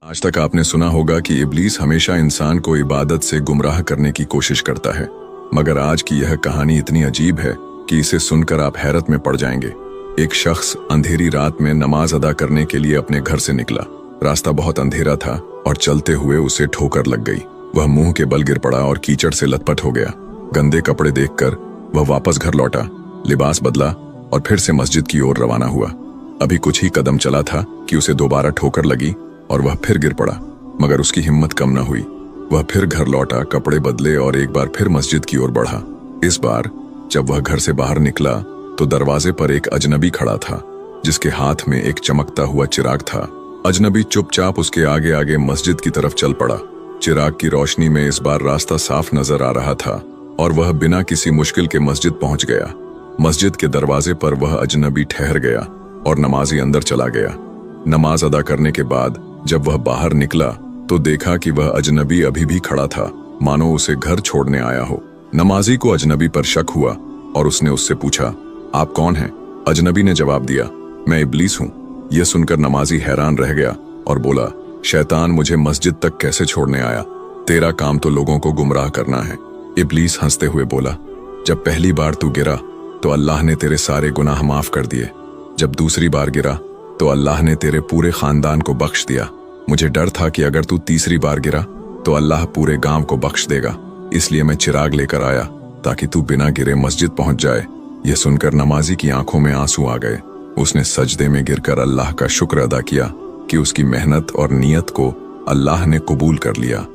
आज तक आपने सुना होगा कि इब्लीस हमेशा इंसान को इबादत से गुमराह करने की कोशिश करता है, मगर आज की यह कहानी इतनी अजीब है कि इसे सुनकर आप हैरत में पड़ जाएंगे। एक शख्स अंधेरी रात में नमाज अदा करने के लिए अपने घर से निकला। रास्ता बहुत अंधेरा था और चलते हुए उसे ठोकर लग गई। वह मुंह के बल गिर पड़ा और कीचड़ से लथपथ हो गया। गंदे कपड़े देखकर वह वापस घर लौटा, लिबास बदला और फिर से मस्जिद की ओर रवाना हुआ। अभी कुछ ही कदम चला था कि उसे दोबारा ठोकर लगी और वह फिर गिर पड़ा, मगर उसकी हिम्मत कम न हुई। वह फिर घर लौटा, कपड़े बदले और एक बार फिर मस्जिद की ओर बढ़ा। इस बार जब वह घर से बाहर निकला तो दरवाजे पर एक अजनबी खड़ा था, जिसके हाथ में एक चमकता हुआ चिराग था। अजनबी चुपचाप उसके आगे आगे मस्जिद की तरफ चल पड़ा। चिराग की रोशनी में इस बार रास्ता साफ नजर आ रहा था और वह बिना किसी मुश्किल के मस्जिद पहुंच गया। मस्जिद के दरवाजे पर वह अजनबी ठहर गया और नमाजी अंदर चला गया। नमाज अदा करने के बाद जब वह बाहर निकला तो देखा कि वह अजनबी अभी भी खड़ा था, मानो उसे घर छोड़ने आया हो। नमाजी को अजनबी पर शक हुआ और उसने उससे पूछा, आप कौन हैं? अजनबी ने जवाब दिया, मैं इब्लीस हूँ। यह सुनकर नमाजी हैरान रह गया और बोला, शैतान मुझे मस्जिद तक कैसे छोड़ने आया? तेरा काम तो लोगों को गुमराह करना है। इब्लीस हंसते हुए बोला, जब पहली बार तू गिरा तो अल्लाह ने तेरे सारे गुनाह माफ कर दिए। जब दूसरी बार गिरा तो अल्लाह ने तेरे पूरे खानदान को बख्श दिया। मुझे डर था कि अगर तू तीसरी बार गिरा तो अल्लाह पूरे गांव को बख्श देगा, इसलिए मैं चिराग लेकर आया ताकि तू बिना गिरे मस्जिद पहुंच जाए। यह सुनकर नमाजी की आंखों में आंसू आ गए। उसने सजदे में गिरकर अल्लाह का शुक्र अदा किया कि उसकी मेहनत और नियत को अल्लाह ने कबूल कर लिया।